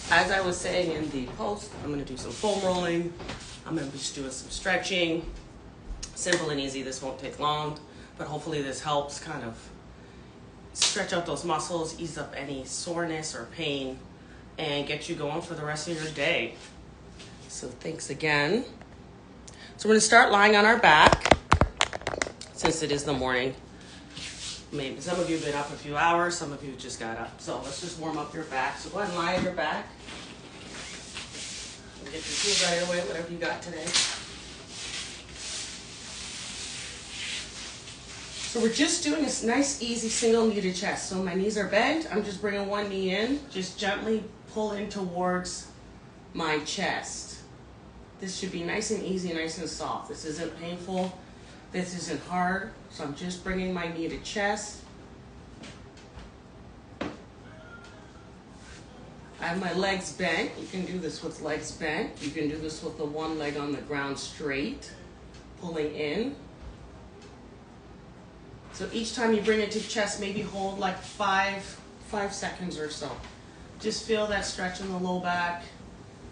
As I was saying in the post, I'm going to do some foam rolling. I'm going to be just doing some stretching. Simple and easy. This won't take long, but hopefully this helps kind of stretch out those muscles, ease up any soreness or pain, and get you going for the rest of your day. So thanks again. So we're going to start lying on our back since it is the morning. Maybe some of you have been up a few hours, some of you just got up. So let's just warm up your back. So go ahead and lie on your back. Get your tools out of your way, whatever you got today. So we're just doing a nice, easy single knee to chest. So my knees are bent. I'm just bringing one knee in, just gently pull in towards my chest. This should be nice and easy, nice and soft. This isn't painful. This isn't hard. So I'm just bringing my knee to chest. I have my legs bent. You can do this with legs bent. You can do this with the one leg on the ground straight, pulling in. So each time you bring it to chest, maybe hold like five seconds or so. Just feel that stretch in the low back.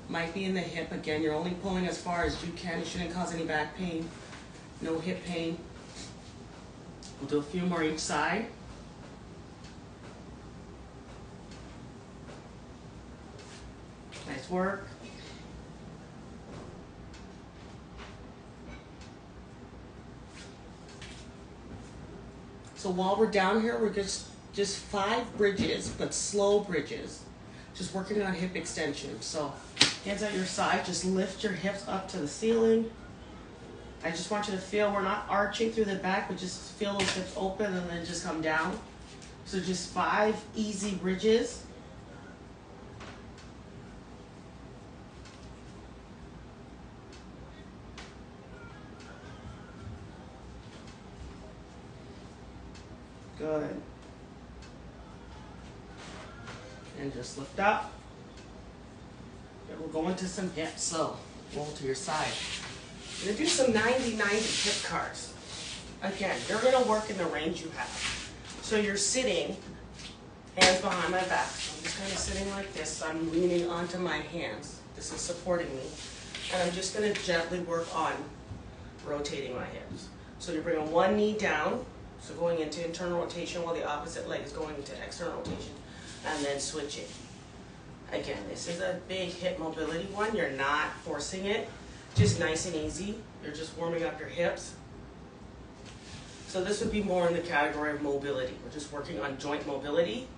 Might be in the hip. Again, you're only pulling as far as you can. It shouldn't cause any back pain. No hip pain. We'll do a few more each side. Nice work. So while we're down here, we're just 5 bridges, but slow bridges. Just working on hip extension. So hands at your side, just lift your hips up to the ceiling. I just want you to feel we're not arching through the back, but just feel those hips open and then just come down. So just 5 easy bridges. Good. And just lift up. And we'll go into some hips. So roll to your side. We're going to do some 90-90 hip cars. Again, you're going to work in the range you have. So you're sitting, hands behind my back. So I'm just kind of sitting like this. I'm leaning onto my hands. This is supporting me. And I'm just going to gently work on rotating my hips. So you're bringing one knee down. So going into internal rotation while the opposite leg is going into external rotation. And then switching. Again, this is a big hip mobility one. You're not forcing it. Just nice and easy. You're just warming up your hips. So this would be more in the category of mobility. We're just working on joint mobility.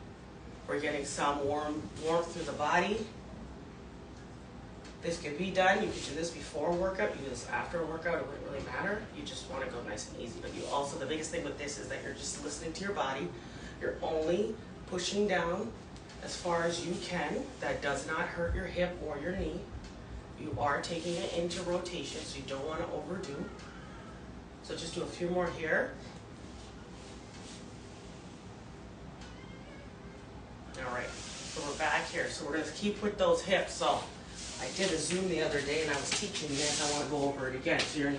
We're getting some warmth through the body. This can be done. You could do this before a workout. You do this after a workout. It wouldn't really matter. You just want to go nice and easy. But you also, the biggest thing with this is that you're just listening to your body. You're only pushing down as far as you can. That does not hurt your hip or your knee. You are taking it into rotation, so you don't want to overdo. So just do a few more here. All right, so we're back here. So we're going to keep with those hips. So I did a Zoom the other day, and I was teaching this. I want to go over it again. So you're in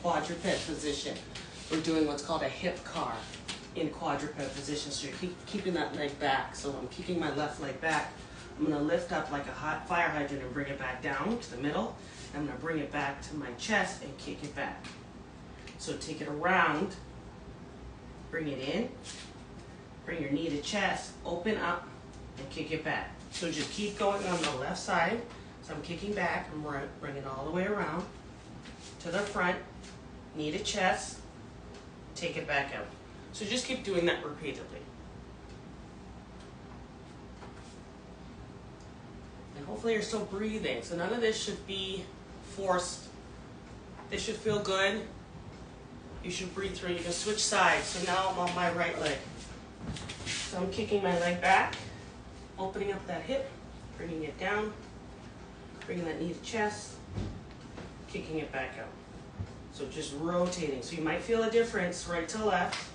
quadruped position. We're doing what's called a hip car in quadruped position. So you're keeping that leg back. So I'm keeping my left leg back. I'm going to lift up like a hot fire hydrant and bring it back down to the middle. I'm going to bring it back to my chest and kick it back. So take it around, bring it in, bring your knee to chest, open up, and kick it back. So just keep going on the left side. So I'm kicking back, and bring it all the way around to the front, knee to chest, take it back out. So just keep doing that repeatedly. And hopefully you're still breathing. So none of this should be forced. This should feel good. You should breathe through. You can switch sides. So now I'm on my right leg. So I'm kicking my leg back, opening up that hip, bringing it down, bringing that knee to chest, kicking it back out. So just rotating. So you might feel a difference right to left.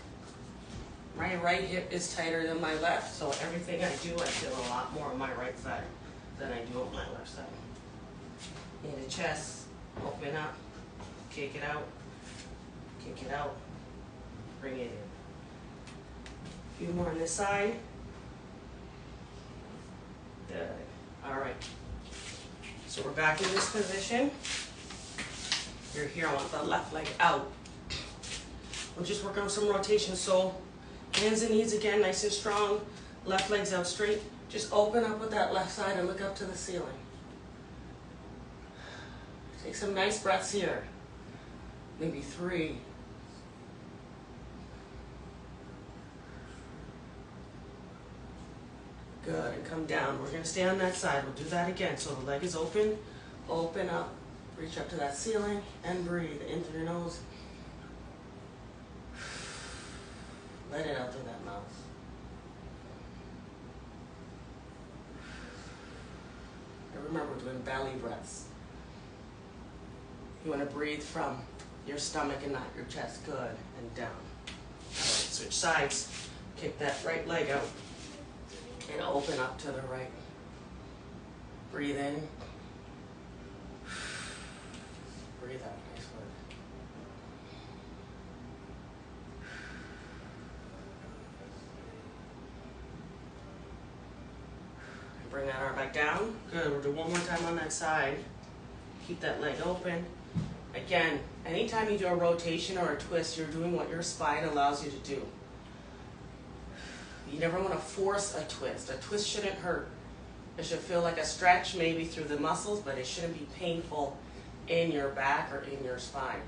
My right hip is tighter than my left, so everything I do, I feel a lot more on my right side than I do on my left side. Knee to chest, open up, kick it out, bring it in. A few more on this side. Good. All right. So we're back in this position. You're here, I want the left leg out. We're just working on some rotation, so hands and knees again, nice and strong. Left leg's out straight. Just open up with that left side and look up to the ceiling. Take some nice breaths here. Maybe 3. Good, and come down. We're going to stay on that side. We'll do that again. So the leg is open, open up, reach up to that ceiling, and breathe in through your nose. Let it out through that mouth. And remember, we're doing belly breaths. You want to breathe from your stomach and not your chest. Good, and down. All right, switch sides. Kick that right leg out. And open up to the right. Breathe in. Breathe out. Nice work. And bring that arm back down. Good. We'll do one more time on that side. Keep that leg open. Again, anytime you do a rotation or a twist, you're doing what your spine allows you to do. You never want to force a twist. A twist shouldn't hurt. It should feel like a stretch maybe through the muscles, but it shouldn't be painful in your back or in your spine.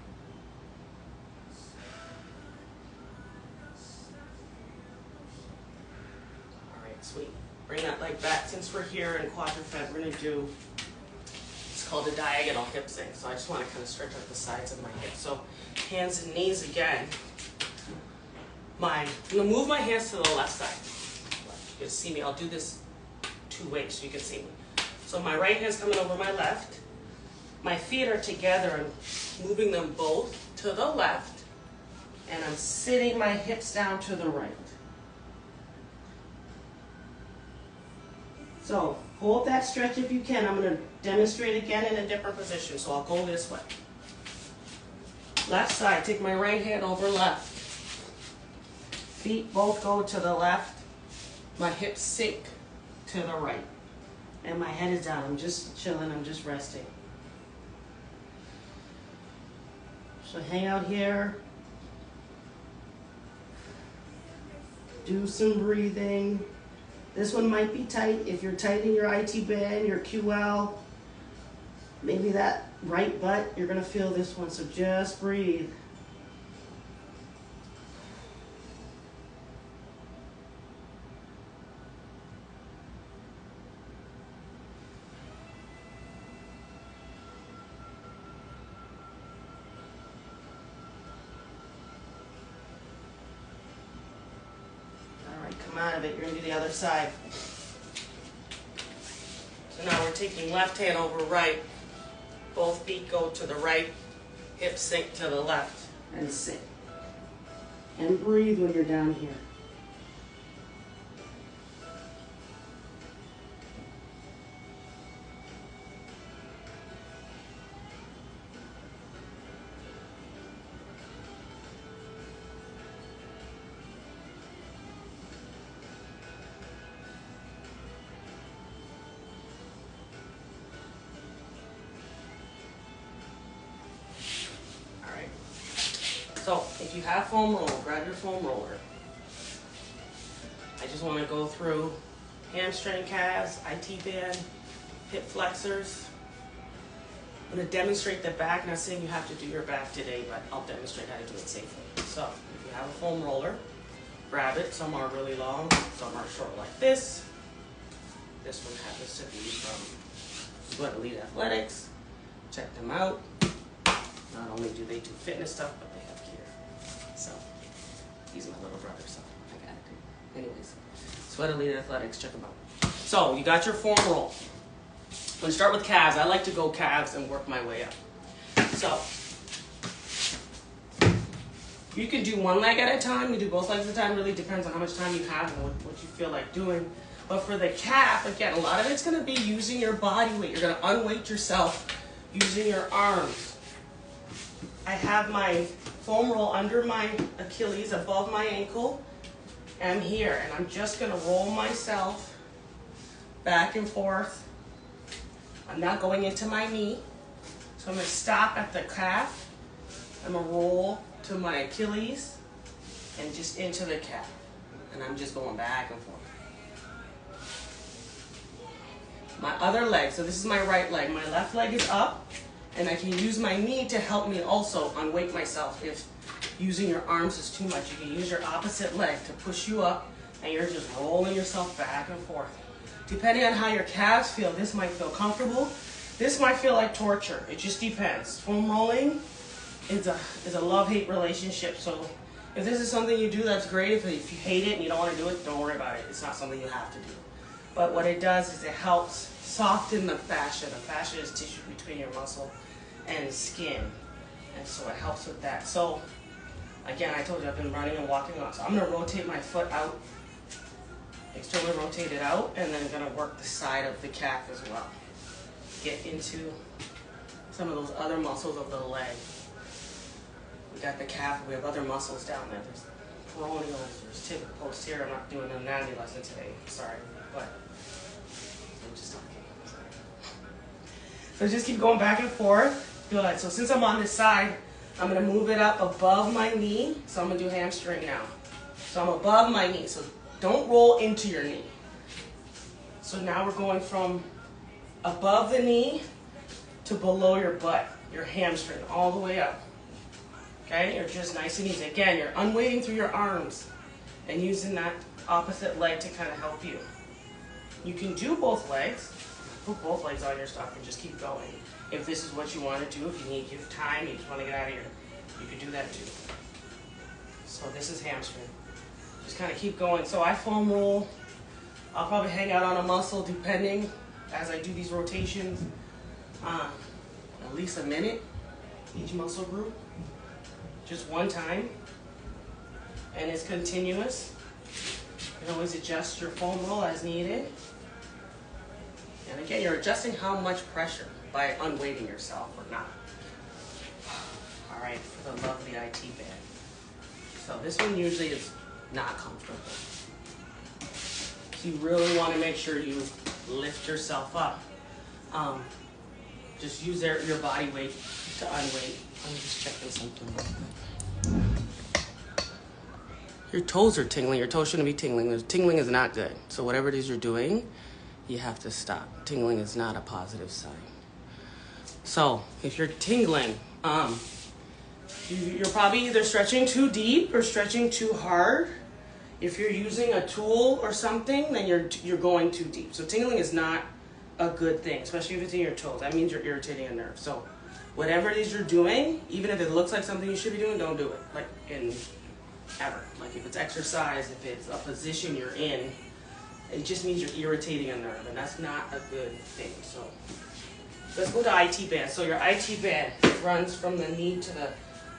All right, sweet. Bring that leg back. Since we're here in quadruped, we're going to do, it's called a diagonal hip sink. So I just want to kind of stretch out the sides of my hips. So hands and knees again. I'm going to move my hands to the left side. You can see me. I'll do this 2 ways so you can see me. So my right hand's coming over my left. My feet are together and moving them both to the left. And I'm sitting my hips down to the right. So hold that stretch if you can. I'm going to demonstrate again in a different position. So I'll go this way. Left side, take my right hand over left. Feet both go to the left. My hips sink to the right. And my head is down. I'm just chilling. I'm just resting. So hang out here. Do some breathing. This one might be tight. If you're tight in your IT band, your QL, maybe that right butt, you're going to feel this one. So just breathe. Come out of it, you're going to do the other side. So now we're taking left hand over right. Both feet go to the right. Hips sink to the left. And sit. And breathe when you're down here. So if you have foam roller, grab your foam roller. I just want to go through hamstring, calves, IT band, hip flexors. I'm going to demonstrate the back. Not saying you have to do your back today, but I'll demonstrate how to do it safely. So if you have a foam roller, grab it. Some are really long, some are short like this. This one happens to be from Sweat Elite Athletics. Check them out. Not only do they do fitness stuff, but they have gear. So, he's my little brother, so I got it. Anyways, Sweat Elite Athletics, check them out. So, you got your foam roll. I'm going to start with calves. I like to go calves and work my way up. So, you can do one leg at a time. You do both legs at a time. Really depends on how much time you have and what you feel like doing. But for the calf, again, a lot of it's going to be using your body weight. You're going to unweight yourself using your arms. I have my foam roll under my Achilles, above my ankle. I'm here, and I'm just going to roll myself back and forth I'm not going into my knee. So I'm gonna stop at the calf. I'm gonna roll to my Achilles and just into the calf. And I'm just going back and forth. My other leg, so this is my right leg. My left leg is up, and I can use my knee to help me also unweight myself. If using your arms is too much, you can use your opposite leg to push you up, and you're just rolling yourself back and forth. Depending on how your calves feel, this might feel comfortable. This might feel like torture. It just depends. Foam rolling is a love-hate relationship. So if this is something you do, that's great. If you hate it and you don't want to do it, don't worry about it. It's not something you have to do. But what it does is it helps soften the fascia. The fascia is tissue between your muscle and skin. And so it helps with that. So again, I told you I've been running and walking on. So I'm going to rotate my foot out, externally rotate it out, and then I'm going to work the side of the calf as well. Get into some of those other muscles of the leg. We got the calf, we have other muscles down there. There's peroneals, there's tibia, posterior. I'm not doing an anatomy lesson today, sorry, but I'm just talking. Sorry. So just keep going back and forth. Good. So since I'm on this side, I'm going to move it up above my knee. So I'm going to do hamstring now. So I'm above my knee. So don't roll into your knee. So now we're going from above the knee to below your butt, your hamstring, all the way up. Okay, you're just nice and easy. Again, you're unweighting through your arms and using that opposite leg to kind of help you. You can do both legs. Put both legs on your stuff and just keep going. If this is what you want to do, if you need to give time, you just want to get out of here, you can do that too. So this is hamstring. Just kind of keep going. So I foam roll. I'll probably hang out on a muscle depending as I do these rotations. At least a minute each muscle group. Just one time. And it's continuous. You can always adjust your foam roll as needed. And again, you're adjusting how much pressure by unweighting yourself or not. All right, for the lovely IT band. So this one usually is not comfortable. So you really want to make sure you lift yourself up. Just use your body weight to unweight. I'm just checking something. Your toes are tingling. Your toes shouldn't be tingling. Tingling is not good. So whatever it is you're doing, you have to stop. Tingling is not a positive sign. So if you're tingling, you're probably either stretching too deep or stretching too hard. If you're using a tool or something, then you're going too deep. So tingling is not a good thing, especially if it's in your toes. That means you're irritating a nerve. So whatever it is you're doing, even if it looks like something you should be doing, don't do it. Like ever. Like if it's exercise, if it's a position you're in, it just means you're irritating a nerve, and that's not a good thing. So let's go to IT band. So your IT band runs from the knee to the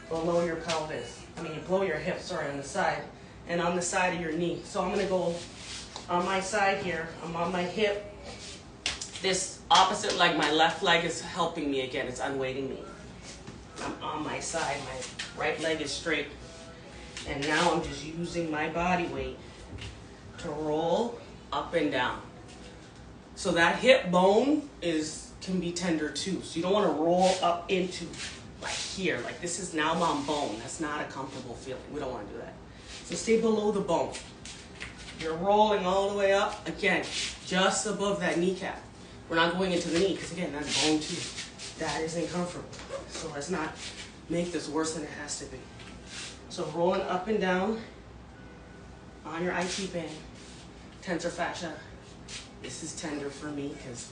below your pelvis. Below your hip, sorry, on the side, and on the side of your knee. So I'm gonna go on my side here. I'm on my hip. This opposite leg, my left leg, is helping me again. It's unweighting me. I'm on my side. My right leg is straight. And now I'm just using my body weight to roll up and down. So that hip bone can be tender too. So you don't want to roll up into like here. Like this is now on bone. That's not a comfortable feeling. We don't want to do that. So stay below the bone. You're rolling all the way up. Again, just above that kneecap. We're not going into the knee because again, that's bone too. That isn't comfortable. So let's not make this worse than it has to be. So rolling up and down on your IT band, tensor fascia. This is tender for me because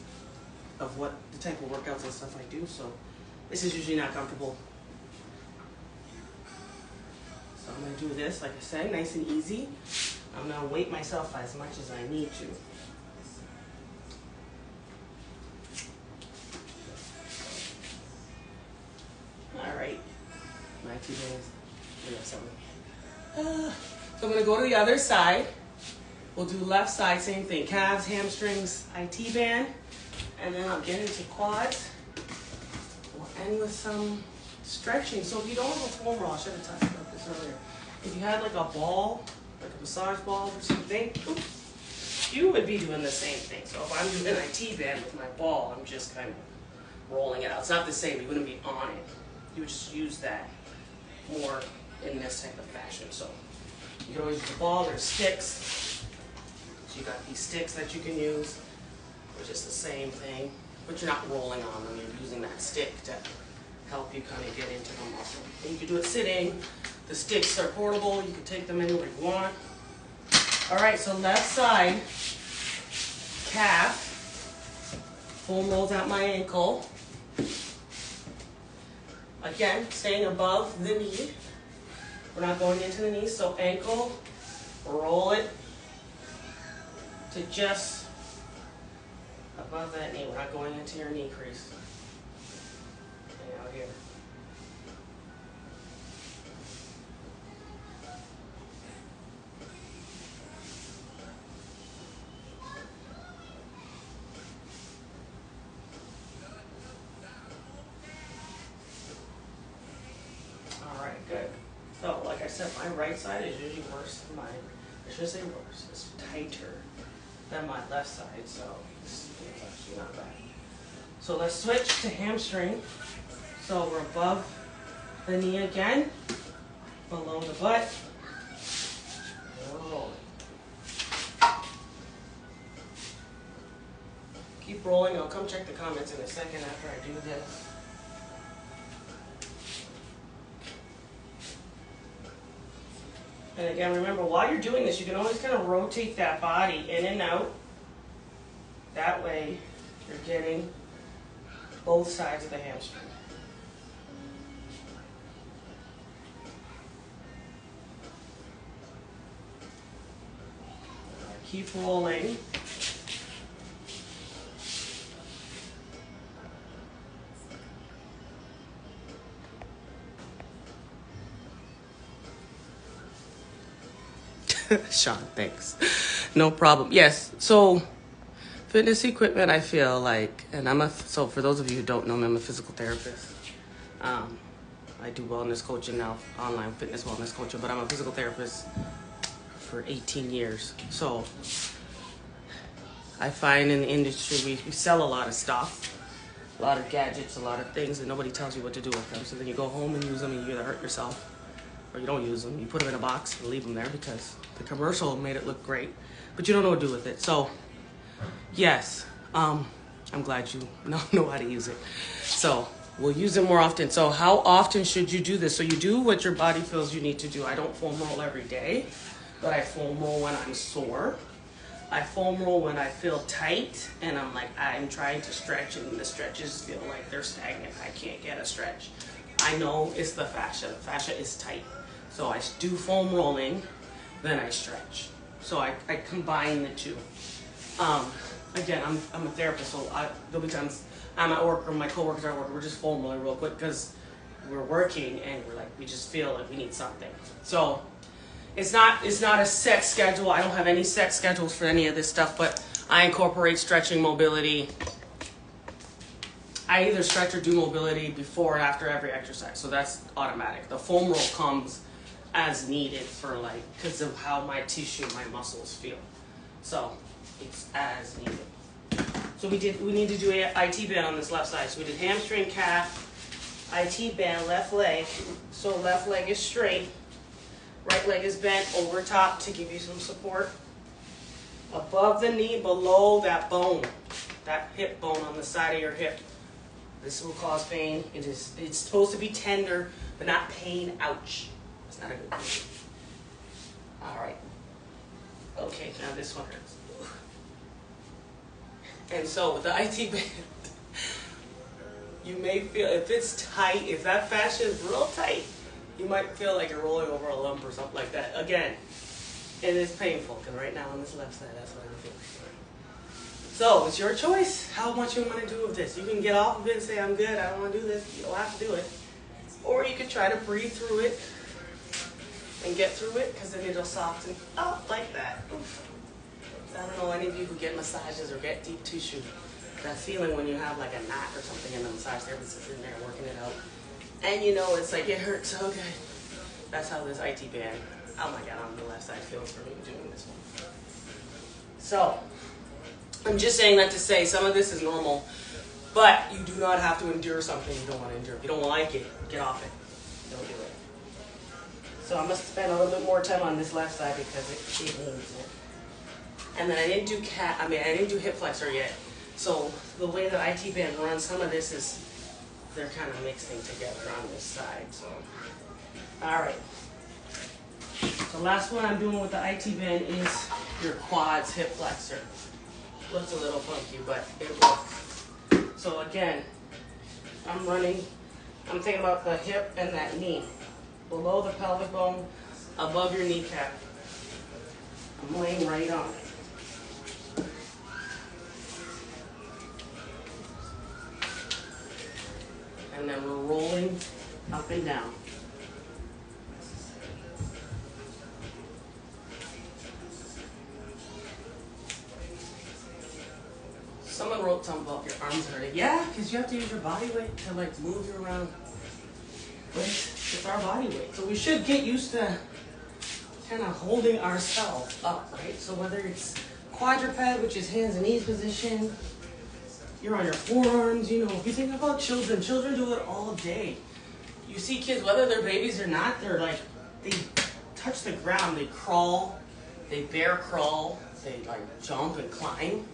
of what the type of workouts and stuff I do. So this is usually not comfortable. So I'm going to do this, like I said, nice and easy. I'm going to weight myself as much as I need to. All right, my IT band is. So I'm going to go to the other side. We'll do left side, same thing. Calves, hamstrings, IT band. And then I'll get into quads. We'll end with some stretching. So if you don't have a foam roll, I should have talked about this earlier. If you had like a ball, like a massage ball or something, you would be doing the same thing. So if I'm doing an IT band with my ball, I'm just kind of rolling it out. It's not the same. You wouldn't be on it. You would just use that more in this type of fashion. So you can always use the ball. There's sticks. So you got these sticks that you can use, which is the same thing, but you're not rolling on them. You're using that stick to help you kind of get into the muscle. And you can do it sitting. The sticks are portable. You can take them anywhere you want. All right, so left side, calf, foam rolls at my ankle. Again, staying above the knee. We're not going into the knee, so ankle, roll it to just above that knee. We're not going into your knee crease. Hang out here. Good. So, like I said, my right side is usually worse than mine. I should say worse. It's tighter than my left side, so this is actually not bad. So let's switch to hamstring. So we're above the knee again, below the butt. Roll it. Keep rolling. I'll come check the comments in a second after I do this. And again, remember, while you're doing this, you can always kind of rotate that body in and out. That way, you're getting both sides of the hamstring. Keep rolling. Sean, thanks. No problem. Yes, so fitness equipment, I feel like, and so for those of you who don't know me, I'm a physical therapist. I do wellness coaching now, online fitness wellness coaching, but I'm a physical therapist for 18 years. So I find in the industry, we sell a lot of stuff, a lot of gadgets, a lot of things, and nobody tells you what to do with them. So then you go home and use them, and you either hurt yourself or you don't use them. You put them in a box and leave them there because the commercial made it look great, but you don't know what to do with it. So, yes, I'm glad you know how to use it. So, we'll use it more often. So, how often should you do this? So, you do what your body feels you need to do. I don't foam roll every day, but I foam roll when I'm sore. I foam roll when I feel tight and I'm trying to stretch and the stretches feel like they're stagnant. I can't get a stretch. I know it's the fascia. The fascia is tight. So I do foam rolling, then I stretch. So I combine the two. Again, I'm a therapist, so there'll be times I'm at work or my coworkers are at work, we're just foam rolling real quick because we're working and we just feel like we need something. So it's not a set schedule. I don't have any set schedules for any of this stuff, but I incorporate stretching, mobility. I either stretch or do mobility before or after every exercise, so that's automatic. The foam roll comes as needed because of how my tissue, my muscles feel. So it's as needed. So we need to do an IT band on this left side. So we did hamstring, calf, IT band, left leg. So left leg is straight, right leg is bent over top to give you some support. Above the knee, below that bone, that hip bone on the side of your hip. This will cause pain. It's supposed to be tender, but not pain. Ouch. It's not a good thing. All right. Okay, now this one hurts. And so with the IT band, you may feel, if it's tight, if that fascia is real tight, you might feel like you're rolling over a lump or something like that. Again, it is painful, because right now on this left side, that's what I'm feeling. So it's your choice how much you want to do with this. You can get off of it and say, I'm good, I don't want to do this. You don't have to do it. Or you could try to breathe through it and get through it, because then it'll soften up like that. Oof. I don't know any of you who get massages or get deep tissue. That feeling when you have like a knot or something in the massage therapist is in there working it out. And you know, it's like it hurts so good. That's how this IT band, oh my God, on the left side feels for me doing this one. So, I'm just saying that to say some of this is normal, but you do not have to endure something you don't want to endure. If you don't like it, get off it. Don't do it. So I must spend a little bit more time on this left side because it needs it. And then I didn't do hip flexor yet. So the way that IT band runs, some of this is, they're kind of mixing together on this side. So, all right. The last one I'm doing with the IT band is your quads hip flexor. Looks a little funky, but it works. So again, I'm thinking about the hip and that knee. Below the pelvic bone, above your kneecap. I'm laying right on it. And then we're rolling up and down. Someone wrote something about your arms hurting. Yeah, because you have to use your body weight to like move you around. But it's our body weight. So we should get used to kind of holding ourselves up, right? So whether it's quadruped, which is hands and knees position, you're on your forearms, you know, if you think about children do it all day. You see kids, whether they're babies or not, they're like, they touch the ground, they crawl, they bear crawl, they like jump and climb.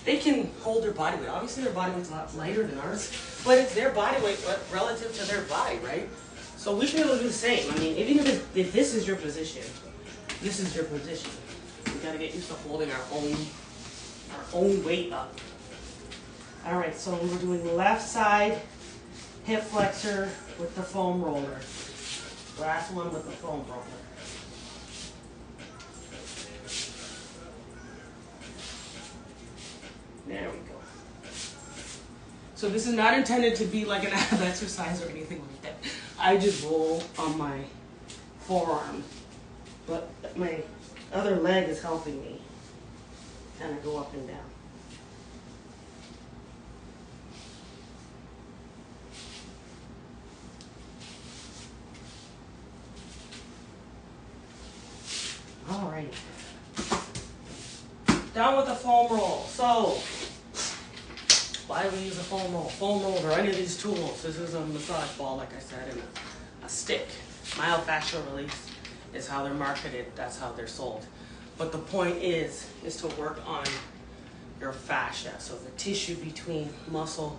They can hold their body weight. Obviously their body weight's a lot lighter than ours, but it's their body weight relative to their body, right? So we should be able to do the same. I mean, even if this is your position, this is your position. We gotta get used to holding our own weight up. All right, so we're doing left side hip flexor with the foam roller. Last one with the foam roller. There we go. So this is not intended to be like an ab exercise or anything like that. I just roll on my forearm, but my other leg is helping me kind of go up and down. All right. Down with the foam roll. So, why do we use a foam roll? Foam rolls or any of these tools. This is a massage ball, like I said, and a stick. Myofascial release is how they're marketed. That's how they're sold. But the point is to work on your fascia. So the tissue between muscle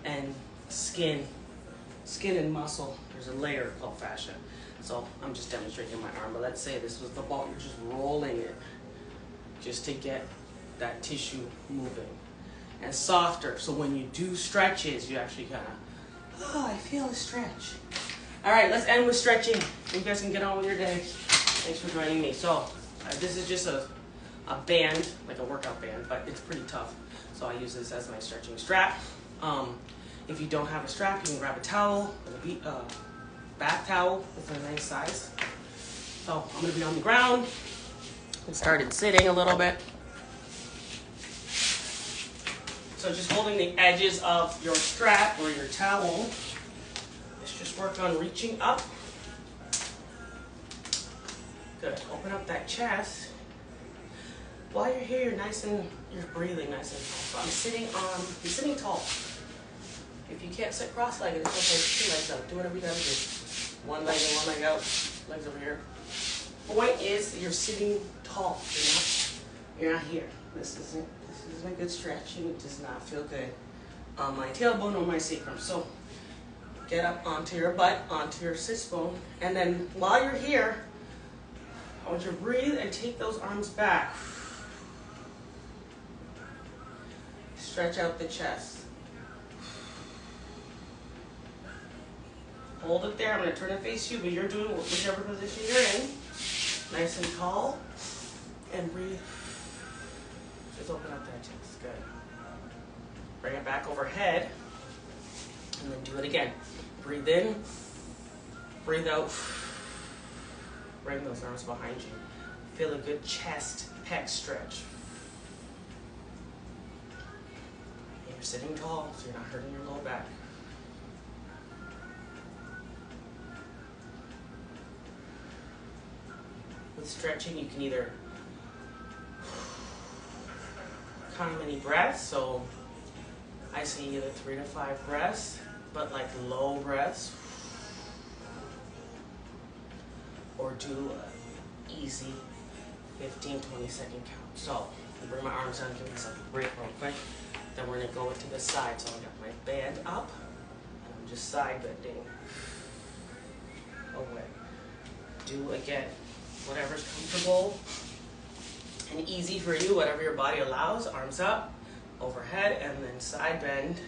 and skin and muscle. There's a layer called fascia. So I'm just demonstrating my arm. But let's say this was the ball. You're just rolling it just to get that tissue moving. And softer, so when you do stretches, you actually kind of, oh, I feel a stretch. All right, let's end with stretching. You guys can get on with your day. Thanks for joining me. So this is just a band, like a workout band, but it's pretty tough. So I use this as my stretching strap. If you don't have a strap, you can grab a towel, a bath towel. It's a nice size. So I'm gonna be on the ground. I started sitting a little bit. So just holding the edges of your strap or your towel. Let's just work on reaching up. Good. Open up that chest. While you're here, you're breathing nice and tall. So I'm sitting tall. If you can't sit cross-legged, it's okay. 2 legs up. Do whatever you gotta do. One leg in, one leg out. Legs over here. Point is that you're sitting tall. You're not here. This is a good stretch, and it does not feel good on my tailbone or my sacrum. So get up onto your butt, onto your sits bone, and then while you're here, I want you to breathe and take those arms back. Stretch out the chest. Hold it there. I'm going to turn and face you, but you're doing whichever position you're in. Nice and tall. And breathe. Just open up that chest. Good. Bring it back overhead. And then do it again. Breathe in. Breathe out. Bring those arms behind you. Feel a good chest pec stretch. And you're sitting tall, so you're not hurting your low back. With stretching, you can either count how many breaths, so I say either 3 to 5 breaths, but like low breaths, or do an easy 15-20 second count. So I'll bring my arms down, give myself a break real quick. Then we're gonna go into the side. So I got my band up, and I'm just side bending away. Do again, whatever's comfortable and easy for you, whatever your body allows. Arms up, overhead, and then side bend.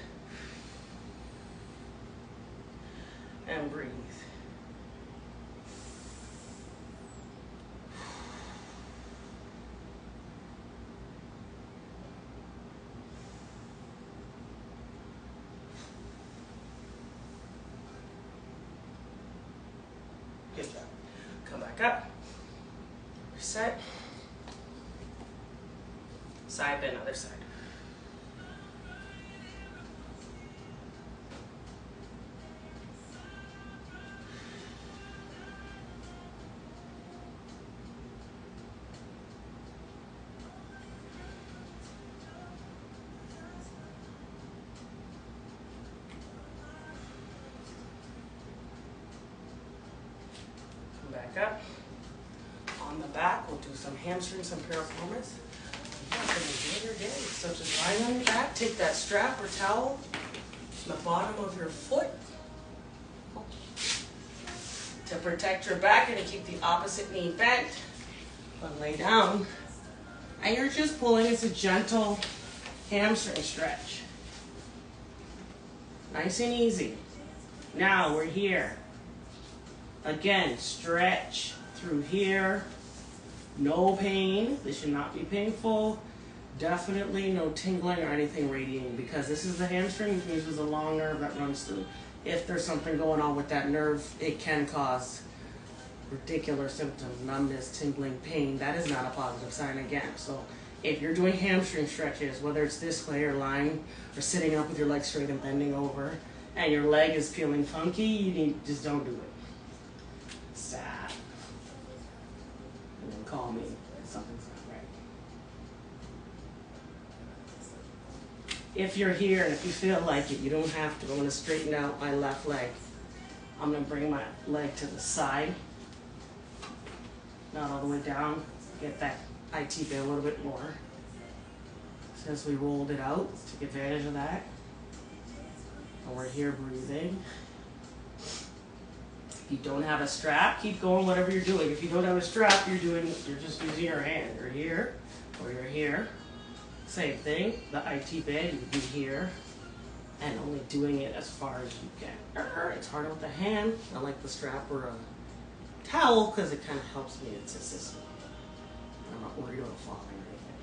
And breathe. Good job. Come back up. Reset. Side bend, other side. Back up. On the back, we'll do some hamstring, some piriformis. You guys can enjoy your day. So just lying on your back, take that strap or towel from the bottom of your foot to protect your back. You're going to keep the opposite knee bent. But lay down. And you're just pulling. It's a gentle hamstring stretch. Nice and easy. Now we're here. Again, stretch through here. No pain. This should not be painful. Definitely no tingling or anything radiating, because this is the hamstring, which means there's a long nerve that runs through. If there's something going on with that nerve, it can cause ridiculous symptoms, numbness, tingling, pain. That is not a positive sign again. So if you're doing hamstring stretches, whether it's this way or lying or sitting up with your legs straight and bending over, and your leg is feeling funky, you need just don't do it. Stop. And then call me if something's not right. If you're here and if you feel like it, you don't have to. I'm going to straighten out my left leg. I'm going to bring my leg to the side. Not all the way down. Get that IT bit a little bit more. Since we rolled it out, take advantage of that. And we're here breathing. If you don't have a strap, keep going whatever you're doing. If you don't have a strap, you're just using your hand. You're here or you're here. Same thing. The IT bed, you would be here and only doing it as far as you can. It's harder with the hand. I like the strap or a towel because it kind of helps me. It's assistant. I'm not worried about falling or anything.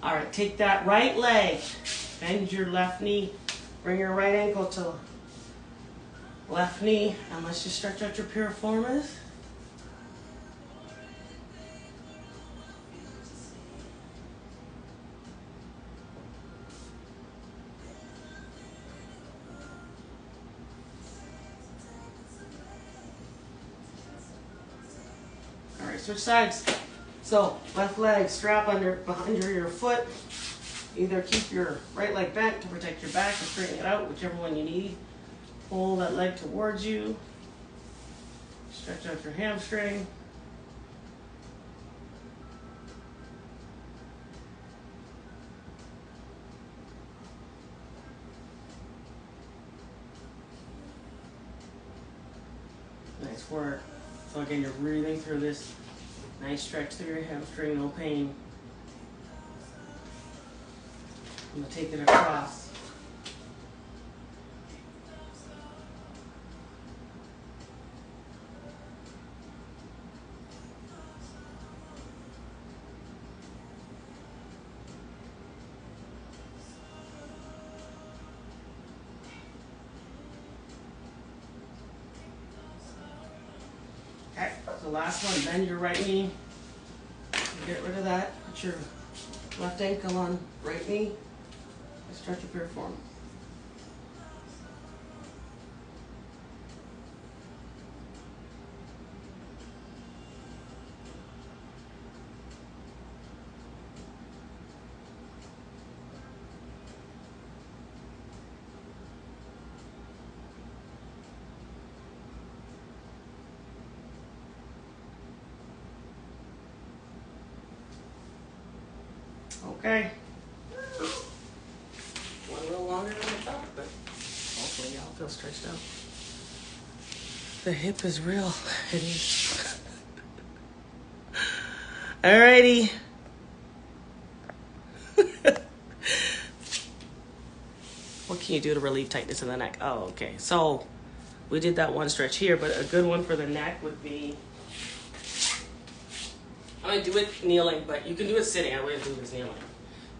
All right, take that right leg, bend your left knee, bring your right ankle to left knee, and let's just stretch out your piriformis. All right, switch sides. So left leg, strap behind your foot. Either keep your right leg bent to protect your back or straighten it out, whichever one you need. Pull that leg towards you. Stretch out your hamstring. Nice work. So again, you're breathing through this nice stretch through your hamstring, no pain. I'm going to take it across. Okay, so last one, bend your right knee. Get rid of that. Put your left ankle on right knee. Stretch your piriform. Okay. Went a little longer than I thought, but hopefully y'all feel stretched out. The hip is real. It is. Alrighty. What can you do to relieve tightness in the neck? Oh, okay. So we did that one stretch here, but a good one for the neck would be, I'm going to do it kneeling, but you can do it sitting. I wouldn't do this kneeling.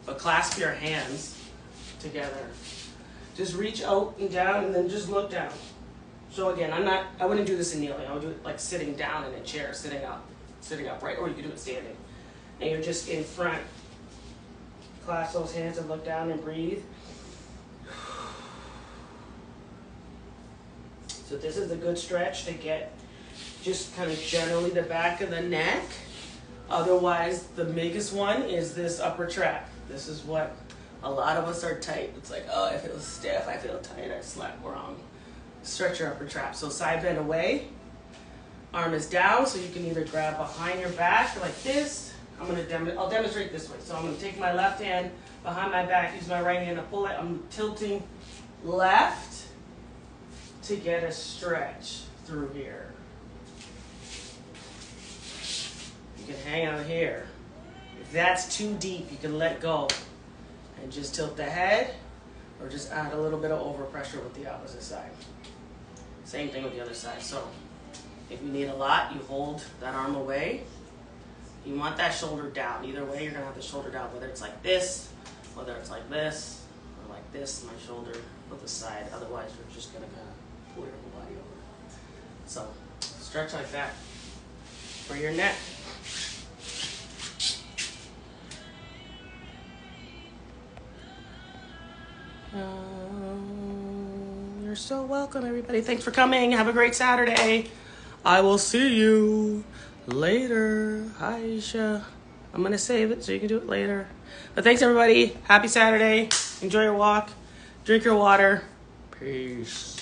But clasp your hands together. Just reach out and down and then just look down. So again, I wouldn't do this in kneeling. I would do it like sitting down in a chair, sitting upright, or you could do it standing. And you're just in front. Clasp those hands and look down and breathe. So this is a good stretch to get just kind of generally the back of the neck. Otherwise, the biggest one is this upper trap. This is what a lot of us are tight. It's like, oh, I feel stiff, I feel tight, I slept wrong. Stretch your upper trap. So side bend away, arm is down, so you can either grab behind your back like this. I'll demonstrate this way. So I'm gonna take my left hand behind my back, use my right hand to pull it. I'm tilting left to get a stretch through here. You can hang out here. If that's too deep, you can let go and just tilt the head, or just add a little bit of overpressure with the opposite side. Same thing with the other side. So if you need a lot, you hold that arm away. You want that shoulder down. Either way, you're gonna have the shoulder down, whether it's like this, whether it's like this, or like this, my shoulder with the side. Otherwise, you're just gonna kind of pull your whole body over. So stretch like that for your neck. You're so welcome, everybody. Thanks for coming. Have a great Saturday. I will see you later. Hi, Aisha. I'm going to save it so you can do it later. But thanks, everybody. Happy Saturday. Enjoy your walk. Drink your water. Peace.